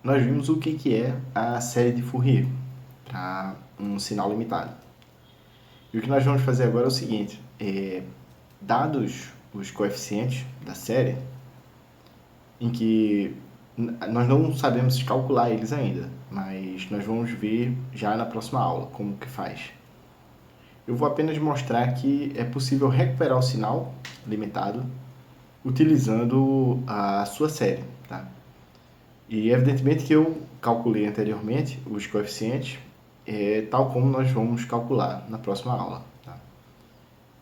nós vimos o que é a série de Fourier para um sinal limitado. E o que nós vamos fazer agora é o seguinte, dados os coeficientes da série, em que nós não sabemos calcular eles ainda, mas nós vamos ver já na próxima aula como que faz. Eu vou apenas mostrar que é possível recuperar o sinal limitado utilizando a sua série, tá? E evidentemente que eu calculei anteriormente os coeficientes, tal como nós vamos calcular na próxima aula, tá?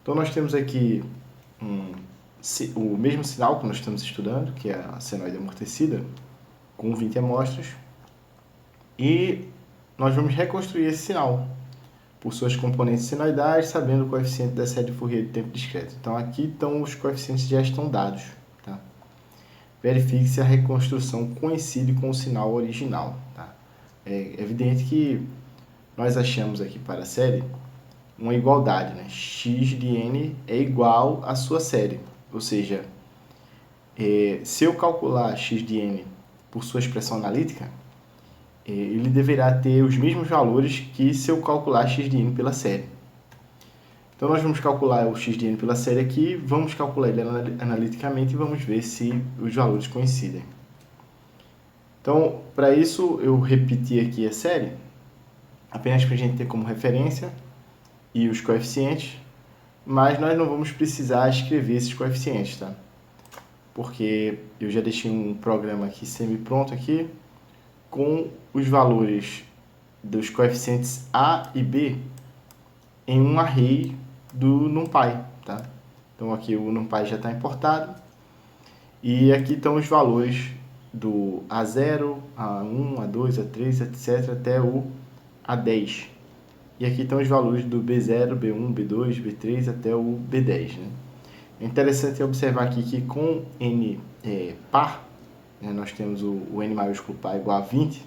Então nós temos aqui o mesmo sinal que nós estamos estudando, que é a senoide amortecida, com 20 amostras, e nós vamos reconstruir esse sinal por suas componentes senoidais, sabendo o coeficiente da série de Fourier de tempo discreto. Então aqui estão os coeficientes que já estão dados, tá? Verifique se a reconstrução coincide com o sinal original, tá? É evidente que nós achamos aqui para a série uma igualdade, né? X de n é igual à sua série, ou seja, se eu calcular x de n por sua expressão analítica, ele deverá ter os mesmos valores que se eu calcular x de n pela série. Então nós vamos calcular o x de n pela série aqui, vamos calcular ele analiticamente e vamos ver se os valores coincidem. Então, para isso, eu repeti aqui a série, apenas para a gente ter como referência e os coeficientes, mas nós não vamos precisar escrever esses coeficientes, tá? Porque eu já deixei um programa aqui semi-pronto aqui, com os valores dos coeficientes A e B em um array do NumPy, tá? Então aqui o NumPy já está importado e aqui estão os valores do A0, A1, A2, A3, etc. até o A10. E aqui estão os valores do B0, B1, B2, B3 até o B10, né? É interessante observar aqui que com n par, né, nós temos o n maiúsculo par igual a 20,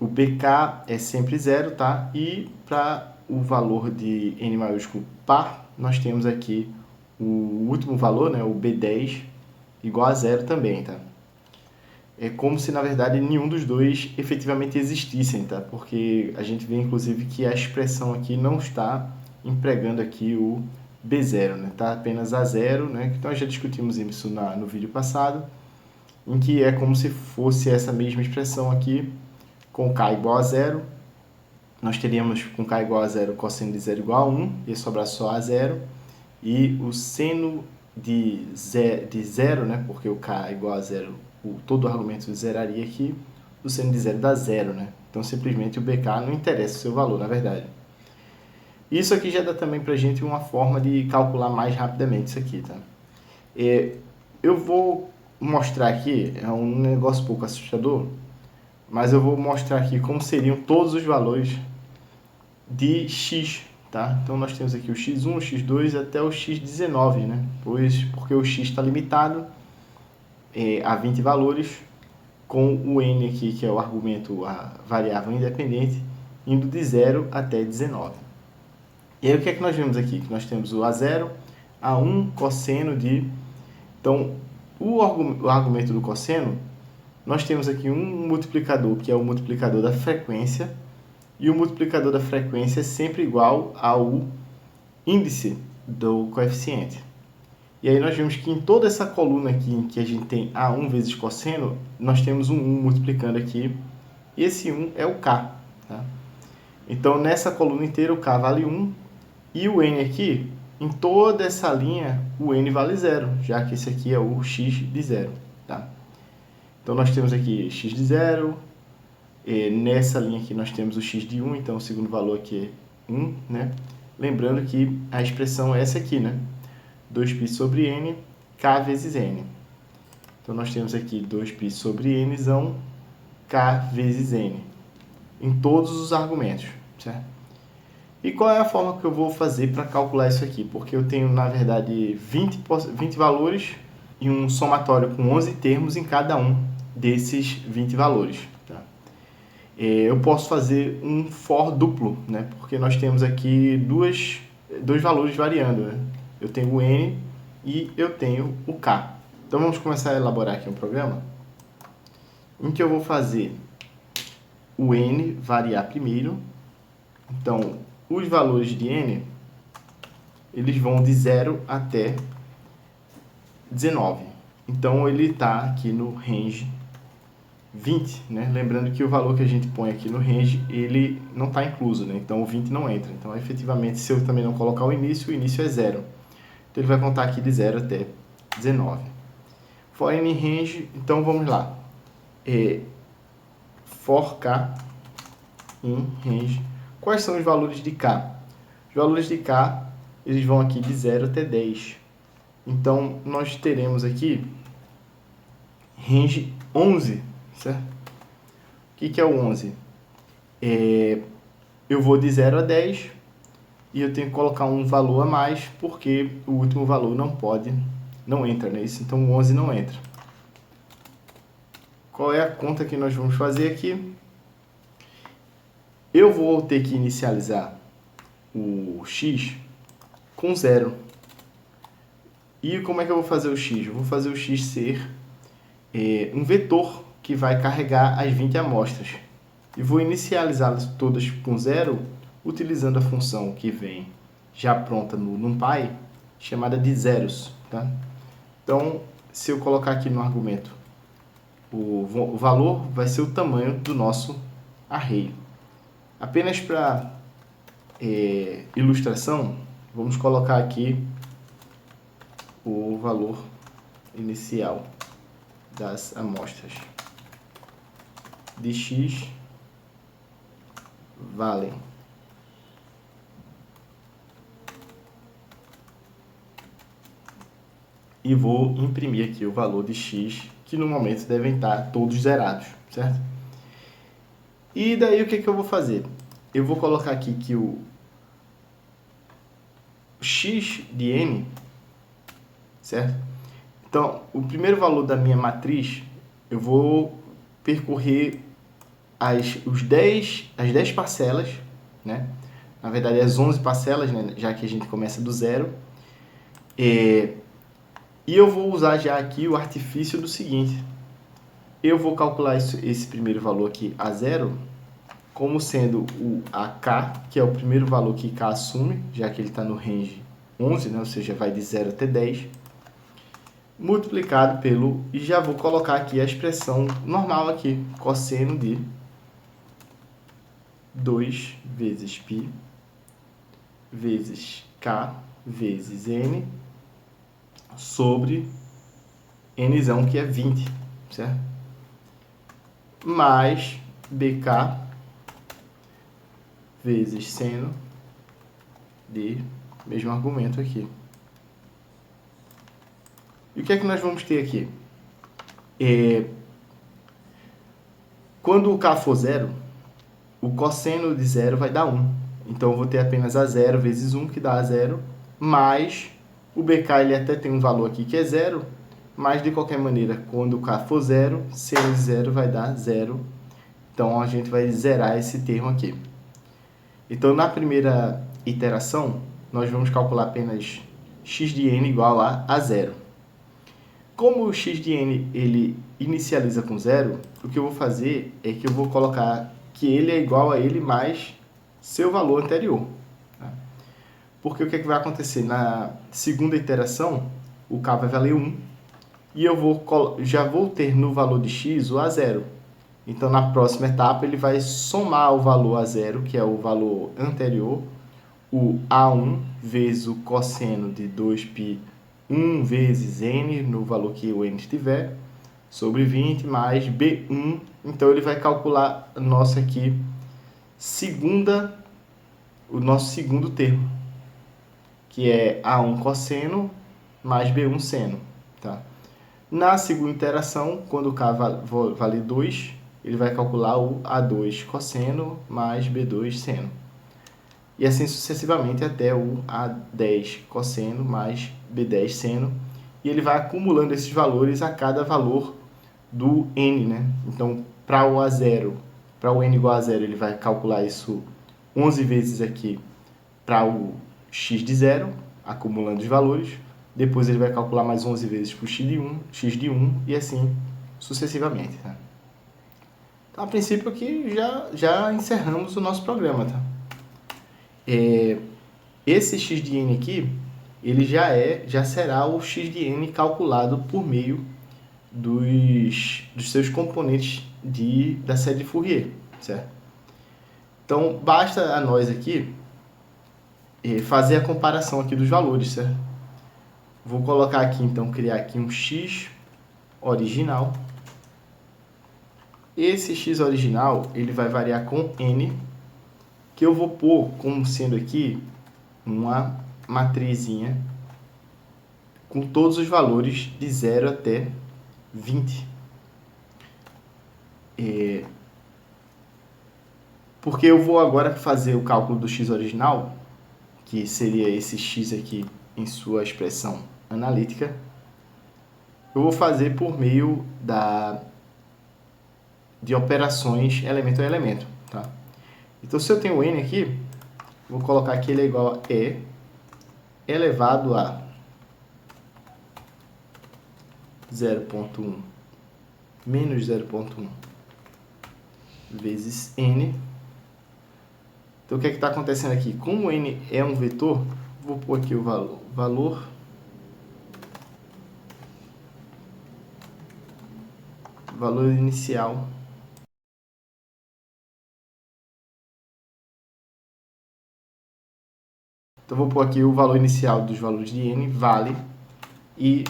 o BK é sempre 0, tá? E para o valor de n maiúsculo par, nós temos aqui o último valor, né, o B10, igual a 0 também, tá? É como se, na verdade, nenhum dos dois efetivamente existissem, tá? Porque a gente vê, inclusive, que a expressão aqui não está empregando aqui o B0, né? Tá apenas A0, né? Então, já discutimos isso no vídeo passado, em que é como se fosse essa mesma expressão aqui, com K igual a 0, nós teríamos com K igual a 0, cosseno de 0 igual a 1, ia sobrar só a 0, e o seno de 0, né, porque o K igual a 0, todo o argumento zeraria aqui, o seno de 0 dá 0, né? Então, simplesmente o BK não interessa o seu valor, na verdade. Isso aqui já dá também pra gente uma forma de calcular mais rapidamente isso aqui, tá? Eu vou mostrar aqui, é um negócio um pouco assustador, mas eu vou mostrar aqui como seriam todos os valores de x, tá? Então nós temos aqui o x1, o x2 até o x19, né? Porque o x está limitado a 20 valores, com o n aqui, que é o argumento, a variável independente, indo de 0 até 19. E aí o que é que nós vemos aqui? Que nós temos o A0, A1, cosseno de... Então, o argumento do cosseno, nós temos aqui um multiplicador, que é o multiplicador da frequência, e o multiplicador da frequência é sempre igual ao índice do coeficiente. E aí nós vemos que em toda essa coluna aqui, em que a gente tem A1 vezes cosseno, nós temos um 1 multiplicando aqui, e esse 1 é o K, tá? Então, nessa coluna inteira, o K vale 1, e o N aqui, em toda essa linha, o N vale 0, já que esse aqui é o X de 0, tá? Então, nós temos aqui X de 0, nessa linha aqui nós temos o X de 1, então o segundo valor aqui é 1, né? Lembrando que a expressão é essa aqui, né? 2π sobre N, K vezes N. Então, nós temos aqui 2π sobre N, K vezes N, em todos os argumentos, certo? E qual é a forma que eu vou fazer para calcular isso aqui? Porque eu tenho, na verdade, 20 valores e um somatório com 11 termos em cada um desses 20 valores. Tá? Eu posso fazer um for duplo, né? Porque nós temos aqui dois valores variando, né? Eu tenho o N e eu tenho o K. Então, vamos começar a elaborar aqui um programa. em que eu vou fazer o n variar primeiro. Então, os valores de n, eles vão de 0 até 19. Então, ele está aqui no range 20, né? Lembrando que o valor que a gente põe aqui no range, ele não está incluso, né? Então, o 20 não entra. Então, efetivamente, se eu também não colocar o início é 0. Então, ele vai contar aqui de 0 até 19. For n range, então, vamos lá. For k in range. Quais são os valores de k? Os valores de k, eles vão aqui de 0 até 10. Então, nós teremos aqui range 11, certo? O que é o 11? Eu vou de 0 a 10 e eu tenho que colocar um valor a mais porque o último valor não entra, né? Então, o 11 não entra. Qual é a conta que nós vamos fazer aqui? Eu vou ter que inicializar o x com 0. E como é que eu vou fazer o x? Eu vou fazer o x ser um vetor que vai carregar as 20 amostras. E vou inicializá-las todas com 0, utilizando a função que vem já pronta no NumPy, chamada de zeros. Tá? Então, se eu colocar aqui no argumento, o valor vai ser o tamanho do nosso array. Apenas para ilustração, vamos colocar aqui o valor inicial das amostras de x valem e vou imprimir aqui o valor de x, que no momento devem estar todos zerados, certo? E daí o que eu vou fazer? Eu vou colocar aqui que o x de n, certo? Então, o primeiro valor da minha matriz, eu vou percorrer as 10 parcelas, né? Na verdade, as 11 parcelas, né? Já que a gente começa do 0. E eu vou usar já aqui o artifício do seguinte. Eu vou calcular esse primeiro valor aqui, a 0, como sendo o AK, que é o primeiro valor que K assume, já que ele está no range 11, né? Ou seja, vai de 0 até 10, multiplicado pelo, e já vou colocar aqui a expressão normal aqui, cosseno de 2 vezes π vezes K vezes N sobre Nzão, que é 20, certo? Mais BK vezes seno de mesmo argumento aqui. E o que é que nós vamos ter aqui? Quando o K for 0, o cosseno de 0 vai dar 1. Então, eu vou ter apenas a 0 vezes 1, que dá a 0, mais o BK, ele até tem um valor aqui que é 0, mas, de qualquer maneira, quando o K for 0, seno de 0 vai dar 0. Então, a gente vai zerar esse termo aqui. Então, na primeira iteração, nós vamos calcular apenas x de n igual a 0. Como o x de n ele inicializa com 0, o que eu vou fazer é que eu vou colocar que ele é igual a ele mais seu valor anterior. Tá? Porque o que vai acontecer? Na segunda iteração, o k vai valer 1 e eu já vou ter no valor de x o a0. Então, na próxima etapa, ele vai somar o valor a0, que é o valor anterior, o a1 vezes o cosseno de 2π 1 vezes n, no valor que o n estiver, sobre 20, mais b1. Então, ele vai calcular o nosso segundo termo, que é a1 cosseno mais b1 seno. Tá? Na segunda iteração, quando o k vale 2, ele vai calcular o a2 cosseno mais b2 seno. E assim sucessivamente até o a10 cosseno mais b10 seno. E ele vai acumulando esses valores a cada valor do n, né? Então, para o a0, para o n igual a 0, ele vai calcular isso 11 vezes aqui para o x de 0, acumulando os valores. Depois ele vai calcular mais 11 vezes para o x de 1 e assim sucessivamente. Tá? Então, a princípio aqui já encerramos o nosso programa, tá? Esse x de n aqui, ele já será o x de n calculado por meio dos seus componentes da série de Fourier, certo? Então, basta a nós aqui fazer a comparação aqui dos valores, certo? Vou colocar aqui, então, criar aqui um x original. Esse x original, ele vai variar com n, que eu vou pôr como sendo aqui uma matrizinha com todos os valores de 0 até 20. Porque eu vou agora fazer o cálculo do x original, que seria esse x aqui em sua expressão analítica, eu vou fazer por meio de operações elemento a elemento, tá? Então, se eu tenho n aqui, vou colocar que ele é igual a e elevado a 0,1 menos 0,1 vezes n. Então, o que é que está acontecendo aqui? Como n é um vetor, vou pôr aqui o valor inicial Então, vou pôr aqui o valor inicial dos valores de n, vale, e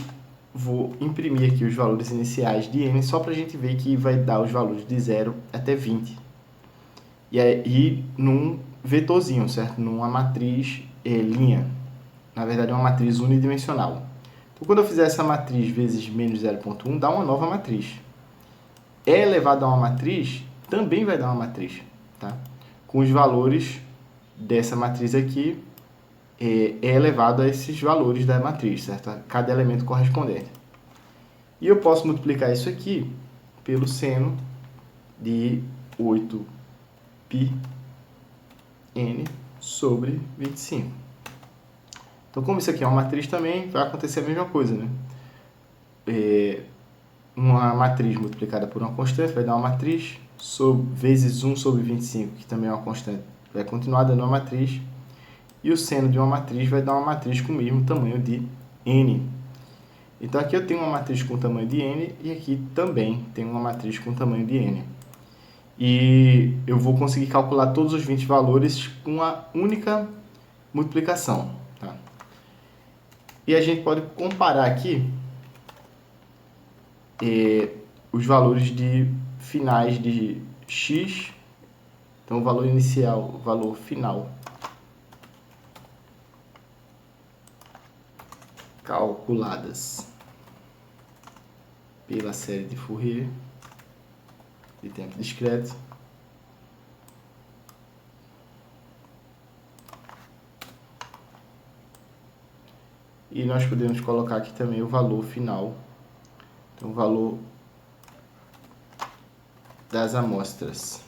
vou imprimir aqui os valores iniciais de n, só para a gente ver que vai dar os valores de 0 até 20. E aí, num vetorzinho, certo? Numa matriz linha. Na verdade, é uma matriz unidimensional. Então, quando eu fizer essa matriz vezes menos 0,1, dá uma nova matriz. E elevado a uma matriz também vai dar uma matriz, tá? Com os valores dessa matriz aqui é elevado a esses valores da matriz, certo? A cada elemento correspondente. E eu posso multiplicar isso aqui pelo seno de 8πn sobre 25. Então, como isso aqui é uma matriz também, vai acontecer a mesma coisa, né? Uma matriz multiplicada por uma constante vai dar uma matriz vezes 1 sobre 25, que também é uma constante, vai continuar dando uma matriz. E o seno de uma matriz vai dar uma matriz com o mesmo tamanho de n. Então, aqui eu tenho uma matriz com tamanho de n e aqui também tenho uma matriz com tamanho de n. E eu vou conseguir calcular todos os 20 valores com uma única multiplicação, tá? E a gente pode comparar aqui os valores de finais de x. Então, o valor inicial, o valor final calculadas pela série de Fourier de tempo discreto e nós podemos colocar aqui também o valor final, então o valor das amostras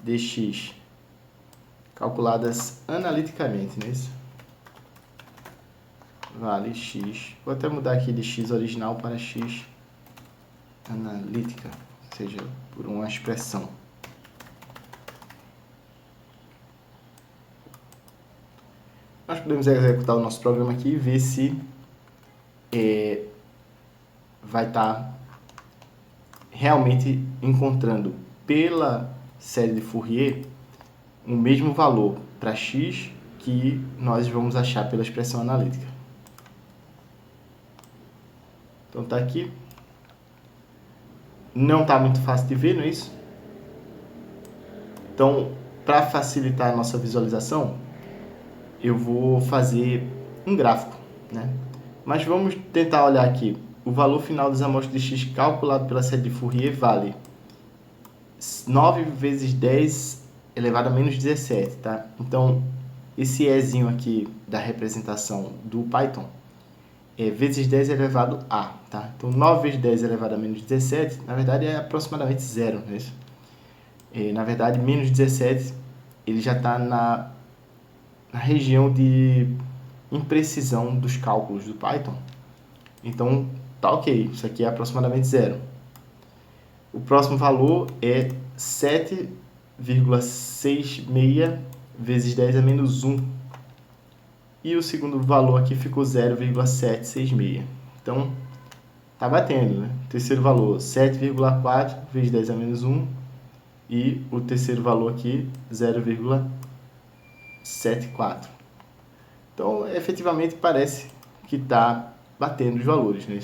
dx calculadas analiticamente, não é isso? Vale x. Vou até mudar aqui de x original para x analítica, ou seja, por uma expressão. Nós podemos executar o nosso programa aqui e ver se vai estar realmente encontrando pela série de Fourier o mesmo valor para x que nós vamos achar pela expressão analítica. Então, está aqui. Não está muito fácil de ver, não é isso? Então, para facilitar a nossa visualização, eu vou fazer um gráfico, né? Mas vamos tentar olhar aqui. O valor final das amostras de x calculado pela série de Fourier vale 9 vezes 10 elevado a menos 17, tá? Então, esse ezinho aqui da representação do Python vezes 10 elevado a, tá? Então, 9 vezes 10 elevado a menos 17, na verdade, é aproximadamente zero, não é isso? Na verdade, menos 17, ele já está na região de imprecisão dos cálculos do Python. Então, tá ok, isso aqui é aproximadamente zero. O próximo valor é 7,66 vezes 10 a menos 1. E o segundo valor aqui ficou 0,766. Então, tá batendo, né? Terceiro valor, 7,4 vezes 10 a menos 1. E o terceiro valor aqui, 0,74. Então, efetivamente, parece que está batendo os valores, né?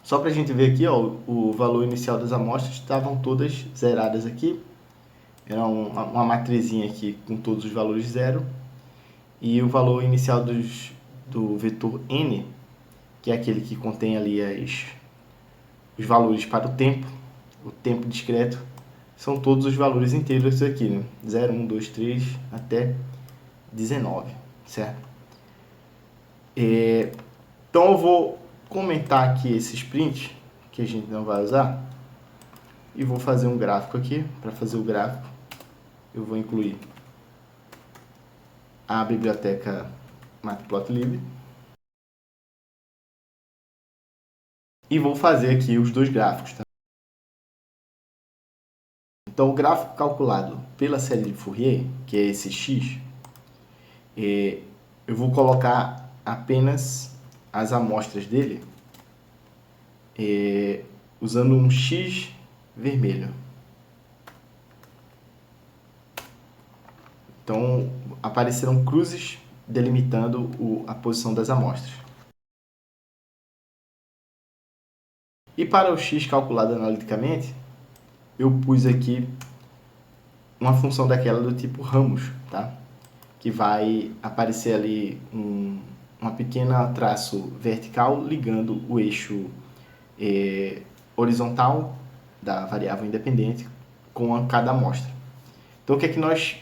Só para a gente ver aqui, ó, o valor inicial das amostras estavam todas zeradas aqui. Era uma matrizinha aqui com todos os valores zero. E o valor inicial do vetor n, que é aquele que contém ali os valores para o tempo discreto, são todos os valores inteiros aqui, né? 0, 1, 2, 3 até 19, certo? Então eu vou comentar aqui esses prints que a gente não vai usar e vou fazer um gráfico aqui. Para fazer o gráfico, eu vou incluir a biblioteca Matplotlib e vou fazer aqui os dois gráficos, tá? Então, o gráfico calculado pela série de Fourier, que é esse x, eu vou colocar apenas as amostras dele usando um x vermelho. Então, aparecerão cruzes delimitando a posição das amostras. E para o x calculado analiticamente, eu pus aqui uma função daquela do tipo ramos, tá? Que vai aparecer ali uma pequena traço vertical ligando o eixo horizontal da variável independente com cada amostra. Então, o que é que nós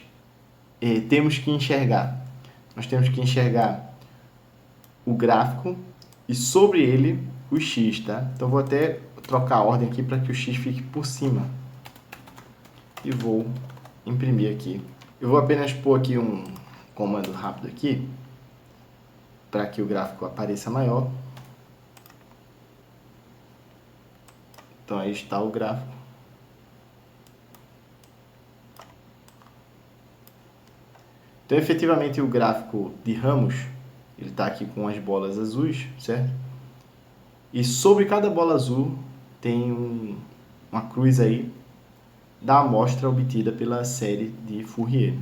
temos que enxergar? Nós temos que enxergar o gráfico e sobre ele o x, tá? Então, vou até trocar a ordem aqui para que o x fique por cima. E vou imprimir aqui. Eu vou apenas pôr aqui um comando rápido aqui para que o gráfico apareça maior. Então, aí está o gráfico. Então, efetivamente, o gráfico de ramos, ele está aqui com as bolas azuis, certo? E sobre cada bola azul tem uma cruz aí da amostra obtida pela série de Fourier.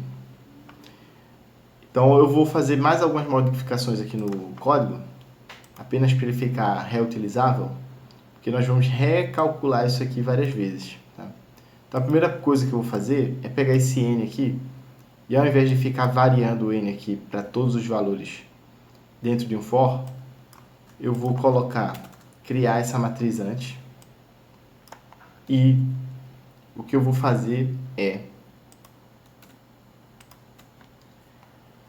Então, eu vou fazer mais algumas modificações aqui no código, apenas para ele ficar reutilizável, porque nós vamos recalcular isso aqui várias vezes. Tá? Então, a primeira coisa que eu vou fazer é pegar esse n aqui, e ao invés de ficar variando o n aqui para todos os valores dentro de um for, eu vou criar essa matriz antes, e o que eu vou fazer é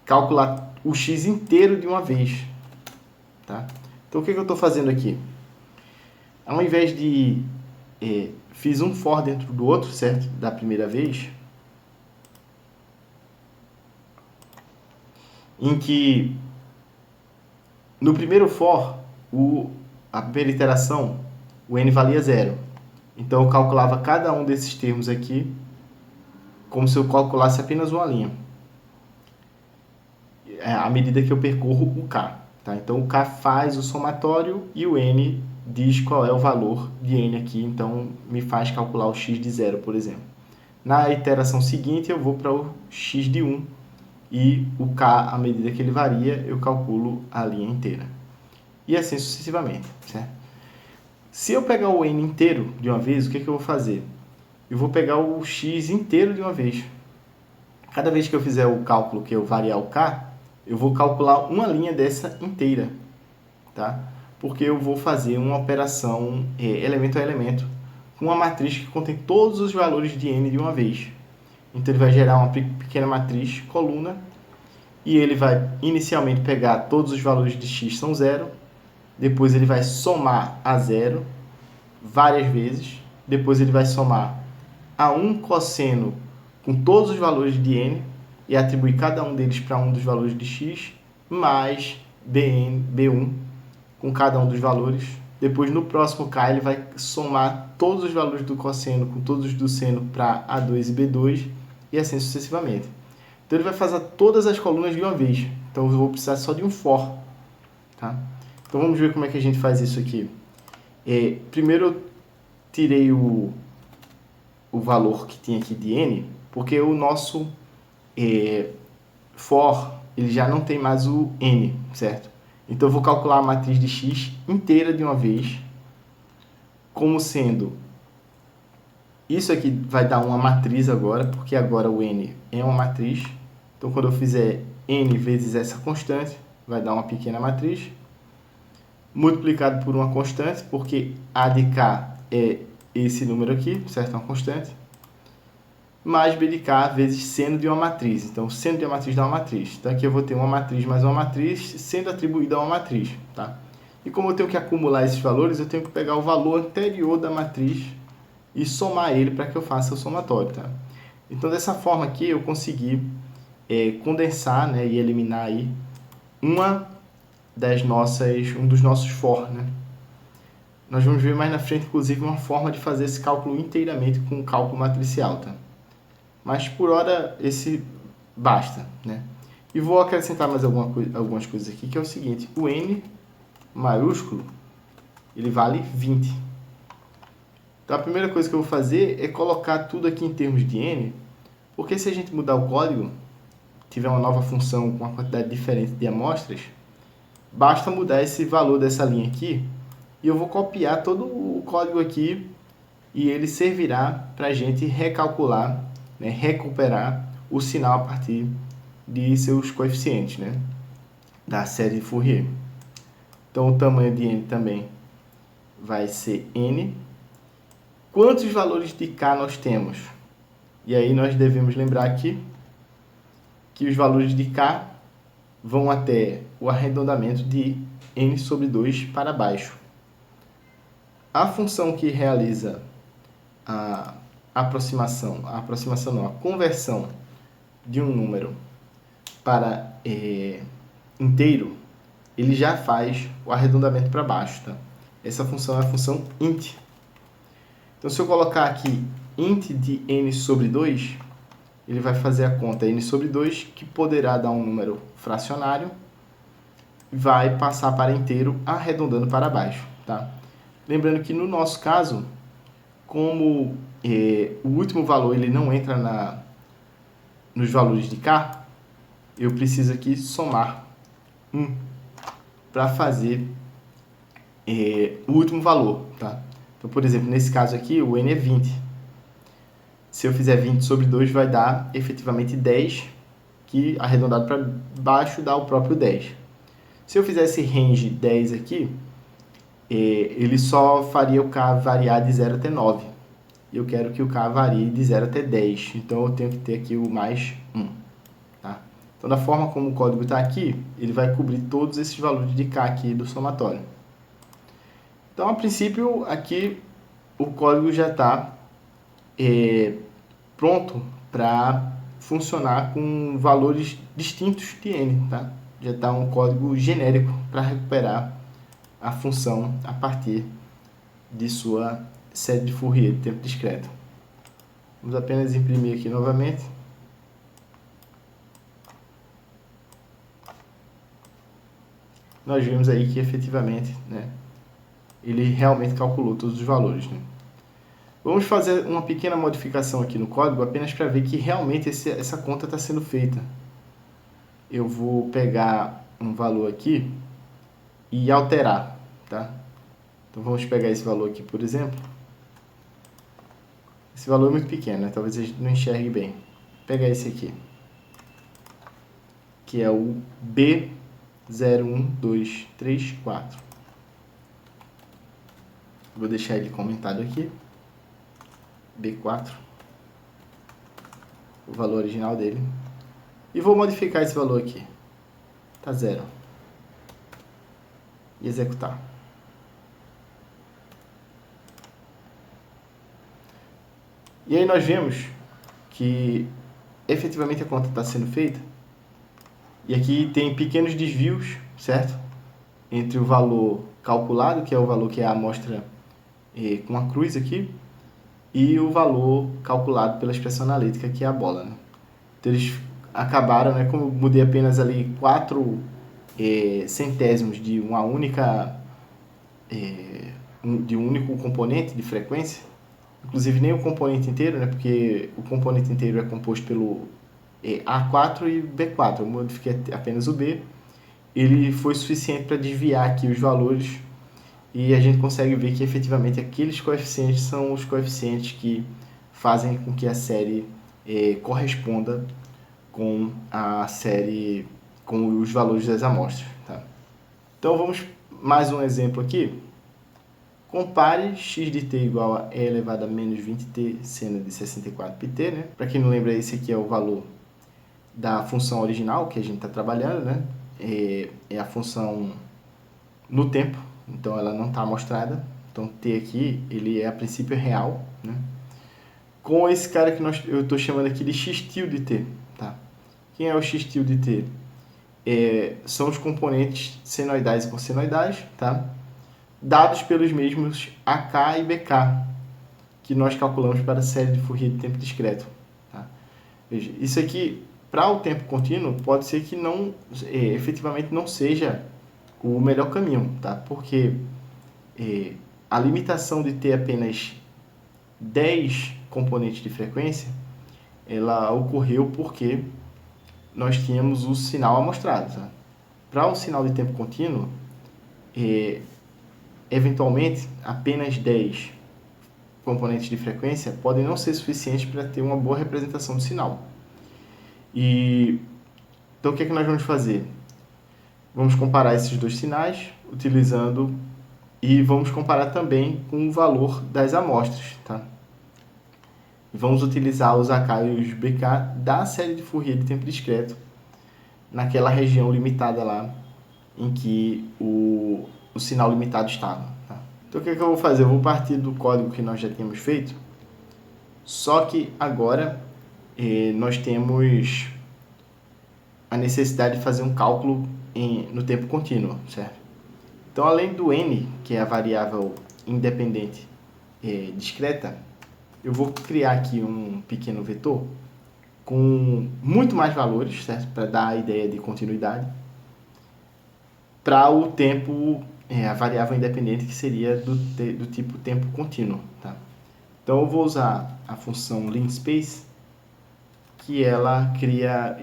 calcular o x inteiro de uma vez. Tá? Então, o que eu estou fazendo aqui? Ao invés de... fiz um for dentro do outro, certo? Da primeira vez, em que no primeiro for, a primeira iteração, o n valia 0. Então, eu calculava cada um desses termos aqui como se eu calculasse apenas uma linha, à medida que eu percorro o k. Tá? Então, o k faz o somatório e o n diz qual é o valor de n aqui, então me faz calcular o x de 0, por exemplo. Na iteração seguinte, eu vou para o x de 1 e o k, à medida que ele varia, eu calculo a linha inteira. E assim sucessivamente, certo? Se eu pegar o n inteiro de uma vez, o que eu vou fazer? Eu vou pegar o x inteiro de uma vez. Cada vez que eu fizer o cálculo que eu variar o k, eu vou calcular uma linha dessa inteira, tá? Porque eu vou fazer uma operação elemento a elemento com uma matriz que contém todos os valores de n de uma vez. Então, ele vai gerar uma pequena matriz, coluna, e ele vai inicialmente pegar todos os valores de x são 0, depois ele vai somar a 0 várias vezes, depois ele vai somar a 1 cosseno com todos os valores de n e atribuir cada um deles para um dos valores de x, mais bn, b1 com cada um dos valores Depois, no próximo K, ele vai somar todos os valores do cosseno com todos os do seno para A2 e B2 e assim sucessivamente. Então, ele vai fazer todas as colunas de uma vez. Então, eu vou precisar só de um for. Tá? Então, vamos ver como é que a gente faz isso aqui. Primeiro, eu tirei o valor que tinha aqui de n, porque o nosso for ele já não tem mais o n, certo? Então, eu vou calcular a matriz de x inteira de uma vez, como sendo... Isso aqui vai dar uma matriz agora, porque agora o n é uma matriz. Então, quando eu fizer n vezes essa constante, vai dar uma pequena matriz, multiplicado por uma constante, porque a de k é esse número aqui, certo? Uma constante, mais b de k vezes seno de uma matriz. Então, seno de uma matriz dá uma matriz. Então, aqui eu vou ter uma matriz mais uma matriz sendo atribuída a uma matriz, tá? E como eu tenho que acumular esses valores, eu tenho que pegar o valor anterior da matriz e somar ele para que eu faça o somatório, tá? Então, dessa forma aqui, eu consegui condensar, né, e eliminar aí um dos nossos for, né? Nós vamos ver mais na frente, inclusive, uma forma de fazer esse cálculo inteiramente com cálculo matricial, tá? Mas, por hora, esse basta, né? E vou acrescentar mais algumas coisas aqui, que é o seguinte. O n maiúsculo, ele vale 20. Então, a primeira coisa que eu vou fazer é colocar tudo aqui em termos de n, porque se a gente mudar o código, tiver uma nova função com uma quantidade diferente de amostras, basta mudar esse valor dessa linha aqui, e eu vou copiar todo o código aqui, e ele servirá para a gente recalcular, né, recuperar o sinal a partir de seus coeficientes, né, da série de Fourier. Então, o tamanho de n também vai ser n. Quantos valores de k nós temos? E aí nós devemos lembrar aqui que os valores de k vão até o arredondamento de n sobre 2 para baixo. A função que realiza a conversão de um número para inteiro, ele já faz o arredondamento para baixo, tá? Essa função é a função int. Então, se eu colocar aqui int de n sobre 2, ele vai fazer a conta n sobre 2, que poderá dar um número fracionário, e vai passar para inteiro, arredondando para baixo, tá? Lembrando que no nosso caso, como o último valor ele não entra nos valores de k, eu preciso aqui somar 1 para fazer o último valor, tá? Então, por exemplo, nesse caso aqui, o n é 20. Se eu fizer 20 sobre 2, vai dar efetivamente 10, que arredondado para baixo dá o próprio 10. Se eu fizesse range 10 aqui, ele só faria o k variar de 0 até 9. Eu quero que o k varie de 0 até 10, então eu tenho que ter aqui o mais 1. Tá? Então, da forma como o código está aqui, ele vai cobrir todos esses valores de k aqui do somatório. Então, a princípio, aqui o código já está pronto para funcionar com valores distintos de n. Tá? Já está um código genérico para recuperar a função a partir de sua série de Fourier de tempo discreto. Vamos apenas imprimir aqui novamente. Nós vimos aí que efetivamente, né, ele realmente calculou todos os valores. Né? Vamos fazer uma pequena modificação aqui no código, apenas para ver que realmente essa conta está sendo feita. Eu vou pegar um valor aqui e alterar. Tá? Então vamos pegar esse valor aqui, por exemplo. Esse valor é muito pequeno, né? Talvez a gente não enxergue bem. Vou pegar esse aqui, que é o B01234. Vou deixar ele comentado aqui. B4. O valor original dele. E vou modificar esse valor aqui. Tá 0. E executar. E aí nós vemos que efetivamente a conta está sendo feita. E aqui tem pequenos desvios, certo? entre o valor calculado, que é o valor que é a amostra com a cruz aqui, e o valor calculado pela expressão analítica, que é a bola, né? Então eles acabaram, né, como eu mudei apenas ali 4 centésimos de uma única de um único componente de frequência, inclusive nem o componente inteiro, né, porque o componente inteiro é composto pelo A4 e B4, eu modifiquei apenas o B, ele foi suficiente para desviar aqui os valores e a gente consegue ver que efetivamente aqueles coeficientes são os coeficientes que fazem com que a série corresponda com a série, com os valores das amostras. Tá? Então vamos mais um exemplo aqui. Compare x de t igual a e elevado a menos 20t seno de 64 pt, né? Para quem não lembra, esse aqui é o valor da função original que a gente está trabalhando, né? É a função no tempo, então ela não está amostrada. Então t aqui, ele é a princípio real, né? Com esse cara que eu estou chamando aqui de x tilde t, tá? Quem é o x tilde t? São os componentes senoidais e cossenoidais, tá? Dados pelos mesmos AK e BK, que nós calculamos para a série de Fourier de tempo discreto. Tá? Veja, isso aqui, para o tempo contínuo, pode ser que não, efetivamente não seja o melhor caminho, tá? Porque a limitação de ter apenas 10 componentes de frequência, ela ocorreu porque nós tínhamos o sinal amostrado. Tá? Para o sinal de tempo contínuo, eventualmente, apenas 10 componentes de frequência podem não ser suficientes para ter uma boa representação do sinal. Então, o que é que nós vamos fazer? Vamos comparar esses dois sinais, utilizando, e vamos comparar também com o valor das amostras. Tá? Vamos utilizar os AK e os BK da série de Fourier de tempo discreto, naquela região limitada lá, em que o sinal limitado estava. Tá? Então o que é que eu vou fazer? Eu vou partir do código que nós já tínhamos feito, só que agora nós temos a necessidade de fazer um cálculo no tempo contínuo, certo? Então, além do n, que é a variável independente discreta, eu vou criar aqui um pequeno vetor com muito mais valores, certo? Para dar a ideia de continuidade, para o tempo, a variável independente, que seria do tipo tempo contínuo. Tá? Então, eu vou usar a função linspace, que ela cria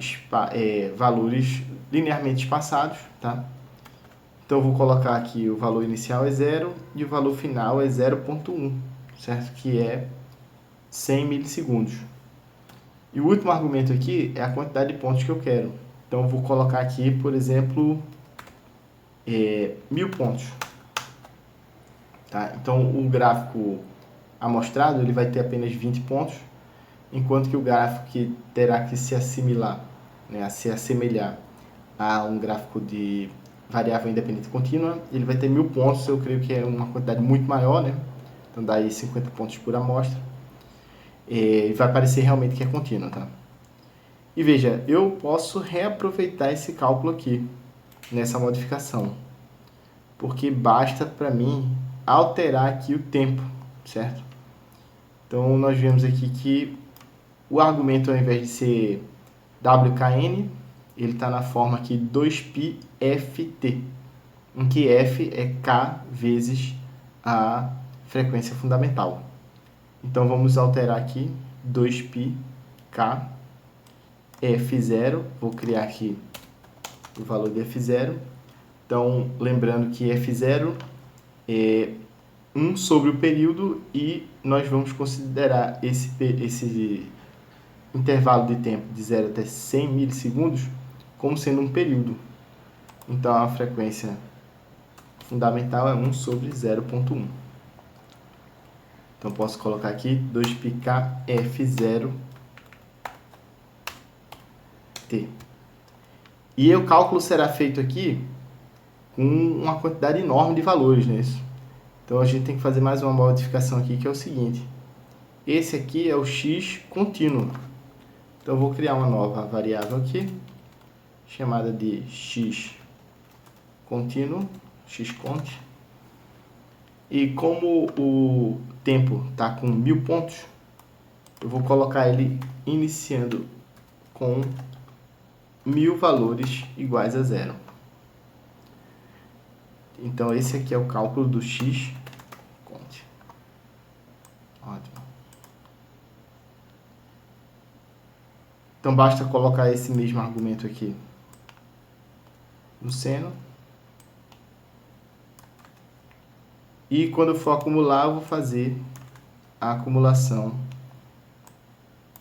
valores linearmente espaçados. Tá? Então, eu vou colocar aqui o valor inicial é 0 e o valor final é 0,1, certo? Que é 100 milissegundos. E o último argumento aqui é a quantidade de pontos que eu quero. Então, eu vou colocar aqui, por exemplo, 1000 pontos. Tá? Então, o gráfico amostrado ele vai ter apenas 20 pontos, enquanto que o gráfico que terá que se assimilar, né, se assemelhar a um gráfico de variável independente contínua, ele vai ter 1000 pontos. Eu creio que é uma quantidade muito maior, né? Então, dá aí 50 pontos por amostra. E vai parecer realmente que é contínua, tá? E veja, eu posso reaproveitar esse cálculo aqui, nessa modificação, porque basta para mim alterar aqui o tempo, certo? Então, nós vemos aqui que o argumento, ao invés de ser WKN, ele está na forma aqui 2πft, em que F é K vezes a frequência fundamental. Então, vamos alterar aqui 2πk F0, vou criar aqui o valor de F0. Então, lembrando que F0 é 1 sobre o período e nós vamos considerar esse intervalo de tempo de 0 até 100 milissegundos como sendo um período. Então, a frequência fundamental é 1 sobre 0,1. Então, posso colocar aqui 2πk F0 T. E o cálculo será feito aqui com uma quantidade enorme de valores, né? Então, a gente tem que fazer mais uma modificação aqui, que é o seguinte. Esse aqui é o x contínuo. Então, eu vou criar uma nova variável aqui, chamada de x contínuo, xcont. E como o tempo está com 1000 pontos, eu vou colocar ele iniciando com 1000 valores iguais a zero. Então, esse aqui é o cálculo do xcont. Ótimo. Então, basta colocar esse mesmo argumento aqui no seno. E quando eu for acumular, eu vou fazer a acumulação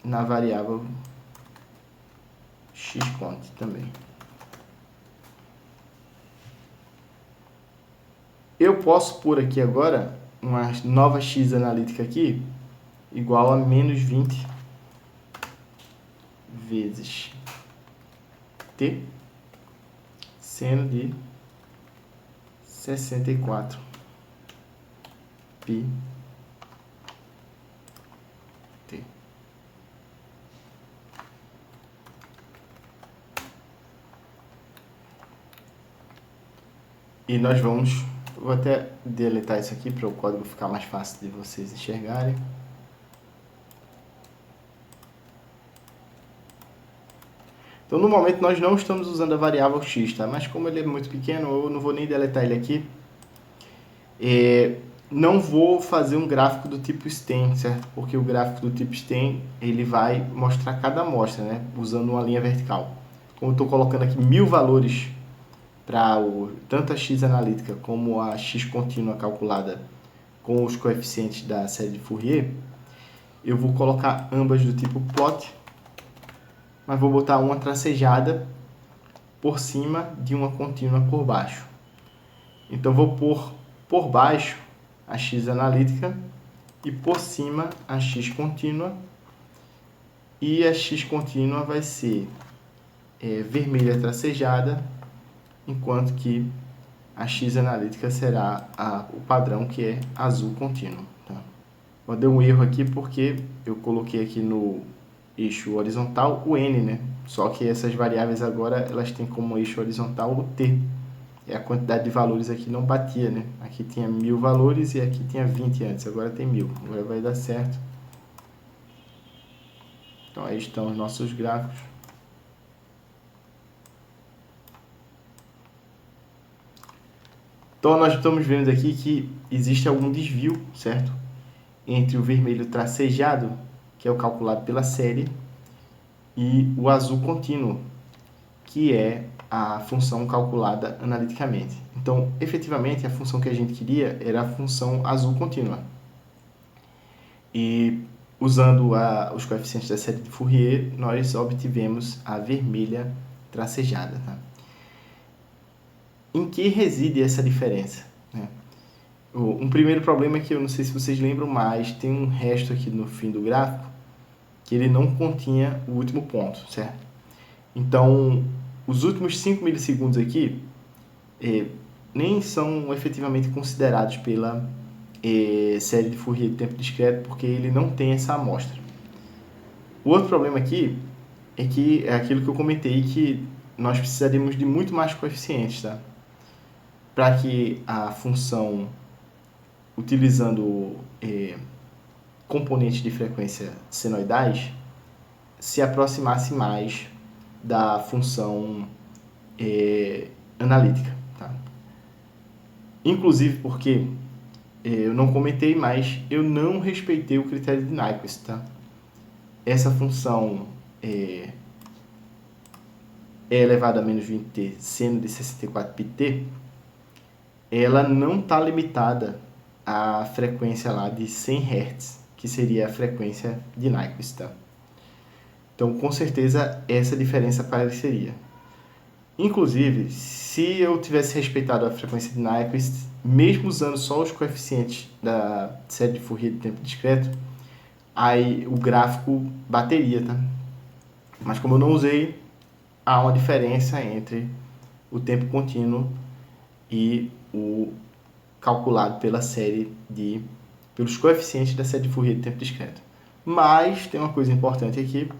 na variável xcont também. Eu posso pôr aqui agora uma nova x analítica aqui, igual a menos 20 vezes t seno de 64 pi t. E nós vamos... Vou até deletar isso aqui para o código ficar mais fácil de vocês enxergarem. Então, no momento, nós não estamos usando a variável x, tá? Mas como ele é muito pequeno, eu não vou nem deletar ele aqui. Não vou fazer um gráfico do tipo stem, certo? Porque o gráfico do tipo stem, ele vai mostrar cada amostra, né? Usando uma linha vertical. Como eu estou colocando aqui 1000 valores para tanto a x analítica como a x contínua calculada com os coeficientes da série de Fourier, eu vou colocar ambas do tipo plot, mas vou botar uma tracejada por cima de uma contínua por baixo. Então, vou pôr por baixo a x analítica e por cima a x contínua. E a x contínua vai ser vermelha tracejada, enquanto que a x analítica será o padrão, que é azul contínuo. Tá? Eu dei um erro aqui porque eu coloquei aqui no eixo horizontal o n, né? Só que essas variáveis agora elas têm como eixo horizontal o t. E a quantidade de valores aqui não batia, né? Aqui tinha 1000 valores e aqui tinha 20 antes, agora tem 1000. Agora vai dar certo. Então aí estão os nossos gráficos. Então, nós estamos vendo aqui que existe algum desvio, certo? Entre o vermelho tracejado, que é o calculado pela série, e o azul contínuo, que é a função calculada analiticamente. Então, efetivamente, a função que a gente queria era a função azul contínua. E, usando os coeficientes da série de Fourier, nós obtivemos a vermelha tracejada, tá? Em que reside essa diferença? Um primeiro problema é que eu não sei se vocês lembram, mas tem um resto aqui no fim do gráfico que ele não continha o último ponto, certo? Então, os últimos 5 milissegundos aqui nem são efetivamente considerados pela série de Fourier de tempo discreto, porque ele não tem essa amostra. O outro problema aqui é que é aquilo que eu comentei, que nós precisaríamos de muito mais coeficientes, tá? Para que a função, utilizando componentes de frequência senoidais, se aproximasse mais da função analítica. Tá? Inclusive porque, eu não comentei, mas eu não respeitei o critério de Nyquist. Tá? Essa função é elevado a menos 20t seno de 64 pt, ela não está limitada à frequência lá de 100 Hz, que seria a frequência de Nyquist. Tá? Então, com certeza, essa diferença apareceria. Inclusive, se eu tivesse respeitado a frequência de Nyquist, mesmo usando só os coeficientes da série de Fourier de tempo discreto, aí o gráfico bateria, tá? Mas como eu não usei, há uma diferença entre o tempo contínuo e o calculado pela série pelos coeficientes da série de Fourier de tempo discreto. Mas tem uma coisa importante aqui,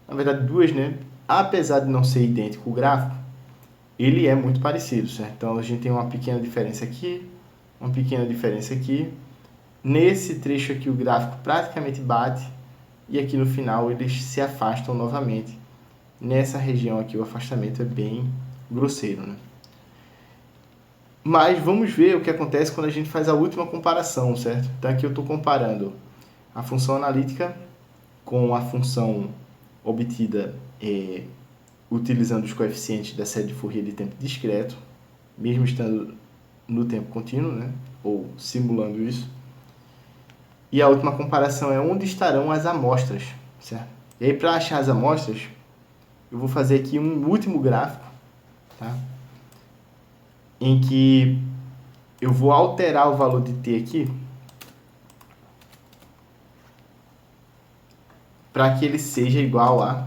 na verdade duas, né? Apesar de não ser idêntico o gráfico, ele é muito parecido, certo? Então, a gente tem uma pequena diferença aqui, uma pequena diferença aqui. Nesse trecho aqui, o gráfico praticamente bate, e aqui no final eles se afastam novamente. Nessa região aqui, o afastamento é bem grosseiro, né? Mas vamos ver o que acontece quando a gente faz a última comparação, certo? Então, aqui eu estou comparando a função analítica com a função obtida utilizando os coeficientes da série de Fourier de tempo discreto, mesmo estando no tempo contínuo, né? Ou simulando isso. E a última comparação é onde estarão as amostras, certo? E aí, para achar as amostras, eu vou fazer aqui um último gráfico, tá? Em que eu vou alterar o valor de t aqui para que ele seja igual a...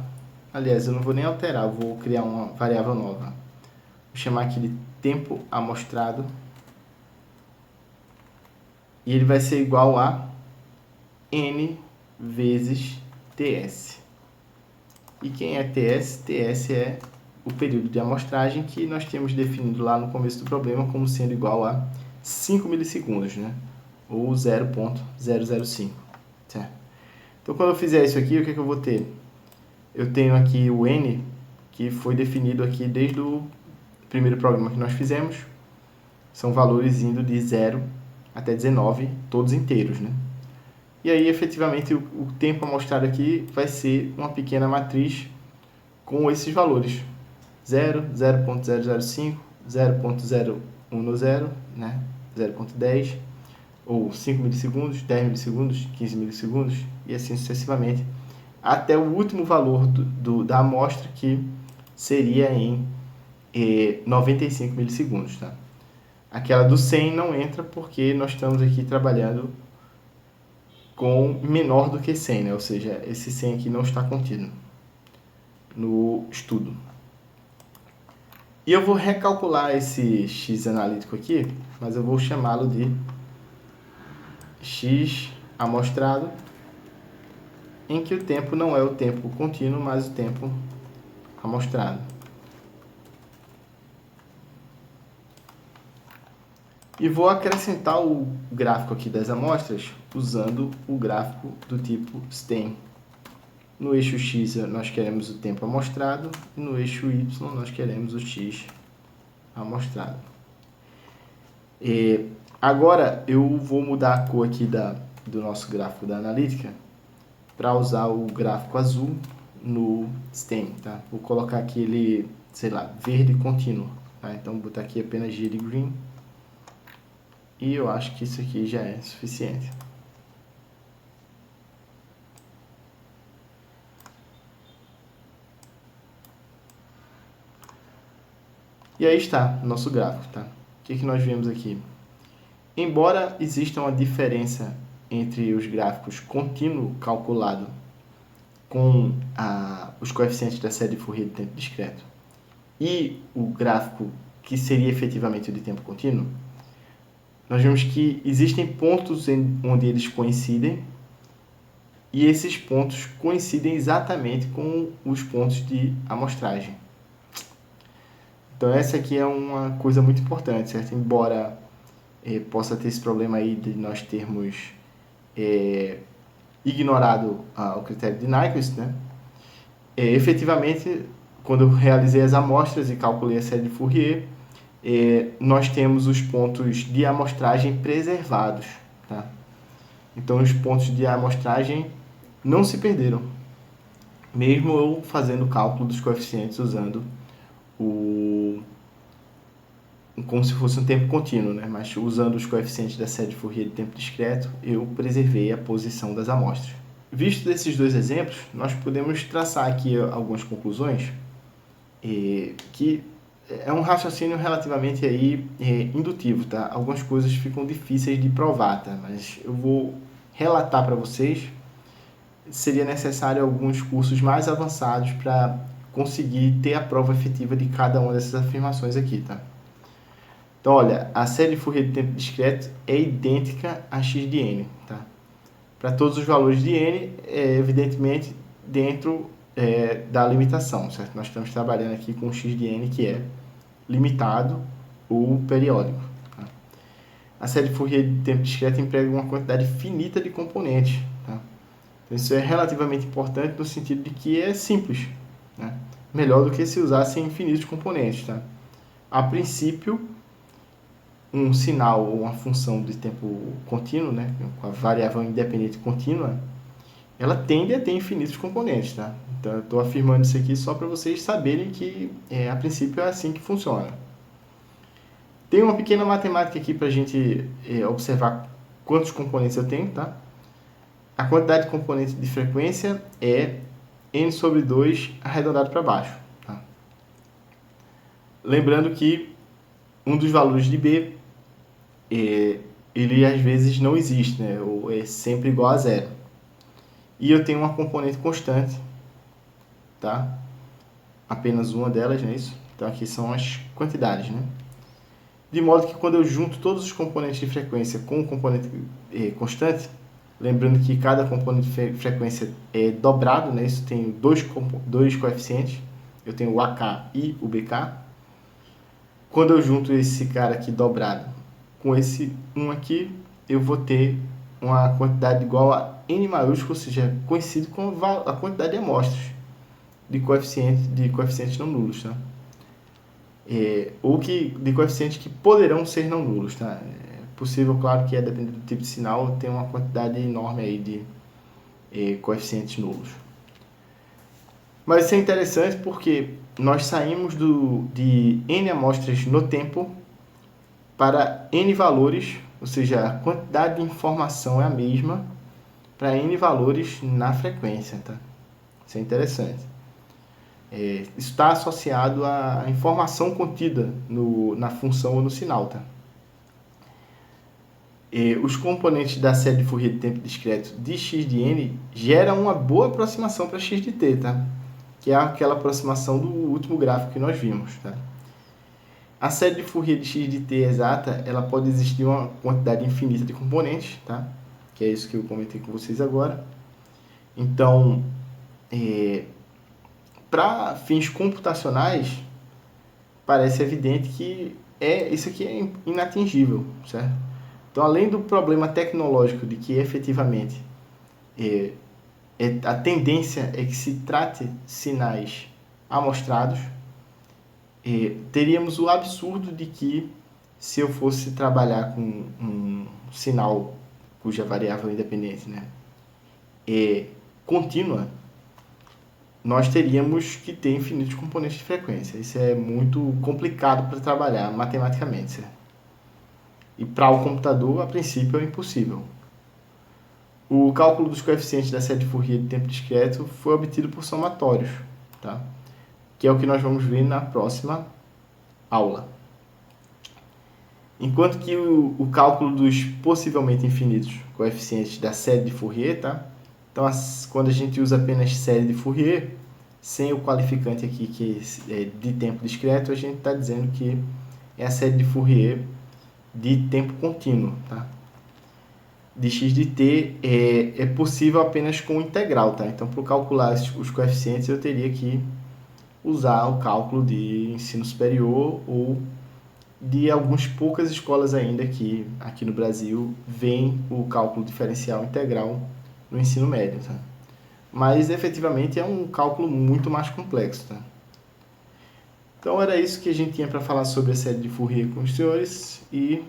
Aliás, eu não vou nem alterar, eu vou criar uma variável nova. Vou chamar aqui de tempo amostrado. E ele vai ser igual a n vezes ts. E quem é ts? Ts é o período de amostragem que nós temos definido lá no começo do problema como sendo igual a 5 milissegundos, né? Ou 0,005, certo? Então, quando eu fizer isso aqui, o que eu vou ter? Eu tenho aqui o n, que foi definido aqui desde o primeiro programa que nós fizemos. São valores indo de 0 até 19, todos inteiros, né? E aí, efetivamente, o tempo amostrado aqui vai ser uma pequena matriz com esses valores. 0, 0.005, 0.010, né? 0.10, ou 5 milissegundos, 10 milissegundos, 15 milissegundos, e assim sucessivamente, até o último valor da amostra, que seria em 95 milissegundos. Tá? Aquela do 100 não entra porque nós estamos aqui trabalhando com menor do que 100, né? Ou seja, esse 100 aqui não está contido no estudo. E eu vou recalcular esse x analítico aqui, mas eu vou chamá-lo de x amostrado, em que o tempo não é o tempo contínuo, mas o tempo amostrado. E vou acrescentar o gráfico aqui das amostras usando o gráfico do tipo STEM. No eixo X nós queremos o tempo amostrado e no eixo Y nós queremos o X amostrado. Agora eu vou mudar a cor aqui do nosso gráfico da analítica para usar o gráfico azul no STEM. Tá? Vou colocar aqui ele, sei lá, verde contínuo. Tá? Então vou botar aqui apenas Grid Green. E eu acho que isso aqui já é suficiente. E aí está o nosso gráfico, tá? O que nós vemos aqui? Embora exista uma diferença entre os gráficos contínuo calculado com os coeficientes da série de Fourier de tempo discreto e o gráfico que seria efetivamente o de tempo contínuo, nós vemos que existem pontos onde eles coincidem e esses pontos coincidem exatamente com os pontos de amostragem. Então, essa aqui é uma coisa muito importante, certo? Embora possa ter esse problema aí de nós termos ignorado o critério de Nyquist, né? Efetivamente, quando eu realizei as amostras e calculei a série de Fourier, nós temos os pontos de amostragem preservados. Tá? Então, os pontos de amostragem não se perderam, mesmo eu fazendo o cálculo dos coeficientes usando como se fosse um tempo contínuo, né? Mas usando os coeficientes da série de Fourier de tempo discreto, eu preservei a posição das amostras. Visto desses dois exemplos, nós podemos traçar aqui algumas conclusões que é um raciocínio relativamente aí, indutivo, tá? Algumas coisas ficam difíceis de provar, tá? Mas eu vou relatar para vocês. Seria necessário alguns cursos mais avançados para conseguir ter a prova efetiva de cada uma dessas afirmações aqui, tá? Então, olha, a série de Fourier de tempo discreto é idêntica a x de n, tá? Para todos os valores de n, evidentemente, dentro da limitação, certo? Nós estamos trabalhando aqui com x de n que é limitado ou periódico. Tá? A série de Fourier de tempo discreto emprega uma quantidade finita de componentes. Tá? Então, isso é relativamente importante no sentido de que é simples, né? Melhor do que se usasse infinitos componentes. Tá? A princípio, um sinal ou uma função de tempo contínuo, né, com a variável independente contínua, ela tende a ter infinitos componentes, tá? Então, eu estou afirmando isso aqui só para vocês saberem que, a princípio, é assim que funciona. Tem uma pequena matemática aqui para a gente observar quantos componentes eu tenho, tá? A quantidade de componentes de frequência é n sobre 2 arredondado para baixo. Tá? Lembrando que um dos valores de B, ele às vezes não existe, né? Ou é sempre igual a zero. E eu tenho uma componente constante, tá? Apenas uma delas, não é isso? Então aqui são as quantidades, né? De modo que quando eu junto todos os componentes de frequência com o componente constante, lembrando que cada componente de frequência é dobrado, né? Isso tem dois coeficientes, eu tenho o AK e o BK. Quando eu junto esse cara aqui dobrado com esse 1 aqui, eu vou ter uma quantidade igual a n maiúsculo, ou seja, conhecido como a quantidade de amostras de coeficientes não nulos, tá? Ou de coeficientes que poderão ser não nulos, tá? É possível, claro, que dependendo do tipo de sinal, tem uma quantidade enorme aí de coeficientes nulos. Mas isso é interessante porque nós saímos de n amostras no tempo para n valores, ou seja, a quantidade de informação é a mesma para n valores na frequência, tá? Isso é interessante. Isso está associado à informação contida na função ou no sinal, tá? Os componentes da série de Fourier de tempo discreto de x de n geram uma boa aproximação para x de t, tá? Que é aquela aproximação do último gráfico que nós vimos, tá? A série de Fourier de x de t exata, ela pode existir uma quantidade infinita de componentes, tá? Que é isso que eu comentei com vocês agora. Então, para fins computacionais, parece evidente que isso aqui é inatingível, certo? Então, além do problema tecnológico de que efetivamente a tendência é que se trate sinais amostrados, teríamos o absurdo de que, se eu fosse trabalhar com um sinal cuja variável independente, né, é contínua, nós teríamos que ter infinitos componentes de frequência. Isso é muito complicado para trabalhar matematicamente, certo? E para o computador, a princípio, é impossível. O cálculo dos coeficientes da série de Fourier de tempo discreto foi obtido por somatórios, tá? Que é o que nós vamos ver na próxima aula. Enquanto que o cálculo dos possivelmente infinitos coeficientes da série de Fourier, tá? Então, quando a gente usa apenas série de Fourier, sem o qualificante aqui que é de tempo discreto, a gente está dizendo que é a série de Fourier de tempo contínuo, tá? De x de t é possível apenas com integral, tá? Então, para calcular os coeficientes, eu teria que usar o cálculo de ensino superior ou de algumas poucas escolas ainda que aqui no Brasil veem o cálculo diferencial integral no ensino médio, tá? Mas efetivamente é um cálculo muito mais complexo, tá? Então era isso que a gente tinha para falar sobre a série de Fourier com os senhores, e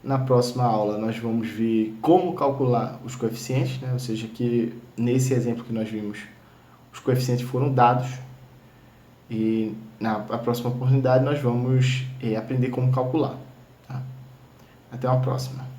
na próxima aula nós vamos ver como calcular os coeficientes, né? Ou seja, que nesse exemplo que nós vimos, os coeficientes foram dados, e na próxima oportunidade nós vamos aprender como calcular, tá? Até uma próxima.